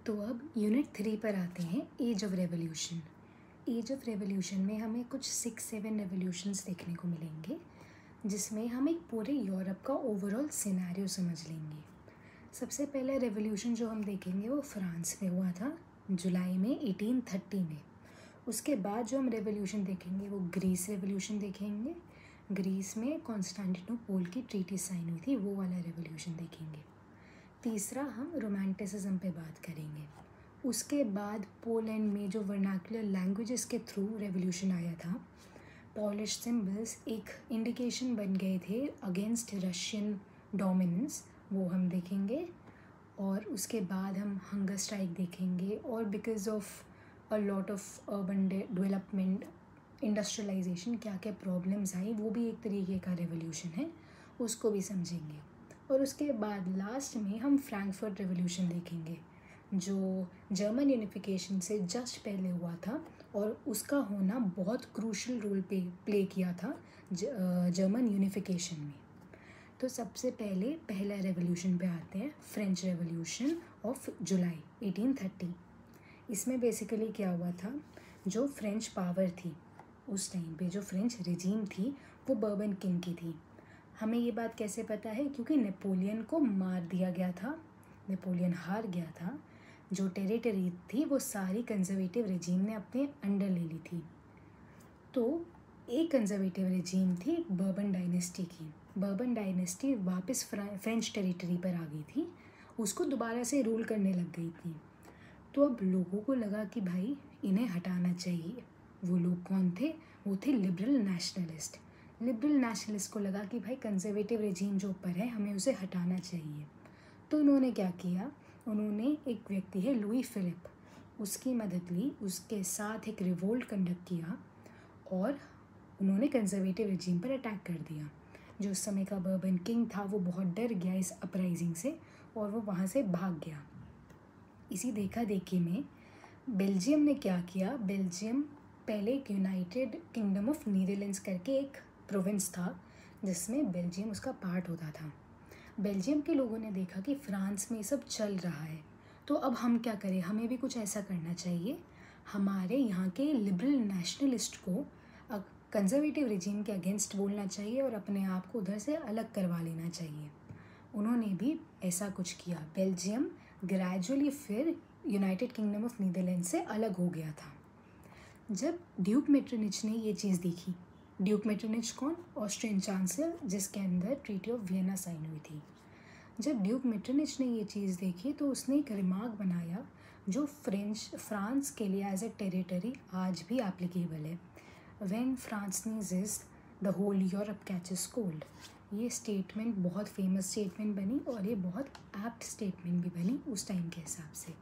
तो अब यूनिट 3 पर आते हैं, age of revolution. Age of revolution में हमें कुछ 6-7 रेवोल्यूशंस देखने को मिलेंगे, जिसमें हम एक पूरे यूरोप का ओवरऑल सिनेरियो समझ लेंगे। सबसे पहला रेवोल्यूशन जो हम देखेंगे वो फ्रांस में हुआ था जुलाई में 1830 में। उसके बाद जो हम रेवोल्यूशन देखेंगे वो ग्रीस रेवोल्यूशन देखेंगे। ग्रीस में कॉन्स्टेंटिनोपल की ट्रीटी साइन हुई थी, वो वाला रेवोल्यूशन देखेंगे। तीसरा हम रोमांटिसिज्म पे बात करेंगे। उसके बाद पोलैंड में जो वर्नाकुलर लैंग्वेजेस के थ्रू रेवोल्यूशन आया था, पॉलिश सिंबल्स एक इंडिकेशन बन गए थे अगेंस्ट रशियन डोमिनेंस, वो हम देखेंगे। और उसके बाद हम हंगर स्ट्राइक देखेंगे, और because of a lot of urban development, industrialisation, क्या क्या प्रॉब्लम्स आई, वो भी एक तरीके का रेवोल्यूशन है, उसको भी समझेंगे। और उसके बाद लास्ट में हम फ्रैंकफर्ट रेवोल्यूशन देखेंगे, जो जर्मन यूनिफिकेशन से जस्ट पहले हुआ था, और उसका होना बहुत क्रूशल रोल प्ले किया था जर्मन यूनिफिकेशन में। तो सबसे पहले पहला रेवोल्यूशन पे आते हैं, फ्रेंच रेवोल्यूशन ऑफ जुलाई 1830। इसमें बेसिकली क्या हुआ था, जो फ्रेंच पावर थी उस टाइम पे, जो फ्रेंच रिजीम थी, वो बर्बन किंग की थी। हमें ये बात कैसे पता है, क्योंकि नेपोलियन को मार दिया गया था, नेपोलियन हार गया था। जो टेरिटरी थी वो सारी कंजर्वेटिव रिजीम ने अपने अंडर ले ली थी। तो एक कंजर्वेटिव रिजीम थी बर्बन डायनेस्टी की। बर्बन डायनेस्टी वापस फ्रेंच टेरिटरी पर आ गई थी, उसको दोबारा से रूल करने लग गई थी। तो अब लोगों को लगा कि भाई इन्हें हटाना चाहिए। वो लोग कौन थे, वो थे लिबरल नेशनलिस्ट। लिबरल नेशनलिस्ट को लगा कि भाई कंजर्वेटिव रेजीम जो ऊपर है हमें उसे हटाना चाहिए। तो उन्होंने क्या किया, उन्होंने एक व्यक्ति है लुई फिलिप, उसकी मदद ली, उसके साथ एक रिवोल्ट कंडक्ट किया, और उन्होंने कंजर्वेटिव रेजीम पर अटैक कर दिया। जो उस समय का बर्बन किंग था वो बहुत डर गया इस अपराइजिंग से, और वो वहाँ से भाग गया। इसी देखा देखी में बेल्जियम ने क्या किया, बेल्जियम पहले एक यूनाइटेड किंगडम ऑफ नीदरलैंड्स करके एक प्रोविंस था, जिसमें बेल्जियम उसका पार्ट होता था। बेल्जियम के लोगों ने देखा कि फ्रांस में ये सब चल रहा है, तो अब हम क्या करें, हमें भी कुछ ऐसा करना चाहिए। हमारे यहाँ के लिबरल नेशनलिस्ट को कंजर्वेटिव रिजीम के अगेंस्ट बोलना चाहिए और अपने आप को उधर से अलग करवा लेना चाहिए। उन्होंने भी ऐसा कुछ किया। बेल्जियम ग्रेजुअली फिर यूनाइटेड किंगडम ऑफ नीदरलैंड से अलग हो गया था। जब ड्यूक मेटरनिच ने ये चीज़ देखी, ड्यूक मेटरनिच कौन, ऑस्ट्रियन चांसलर, जिसके अंदर ट्रीटी ऑफ वियना साइन हुई थी। जब ड्यूक मेटरनिच ने ये चीज़ देखी तो उसने एक रिमार्क बनाया जो फ्रांस के लिए एज ए टेरिटरी आज भी एप्लीकेबल है। When France sneezes the whole Europe catches cold. ये स्टेटमेंट बहुत फेमस स्टेटमेंट बनी, और ये बहुत एप्ट स्टेटमेंट भी बनी उस टाइम के हिसाब से।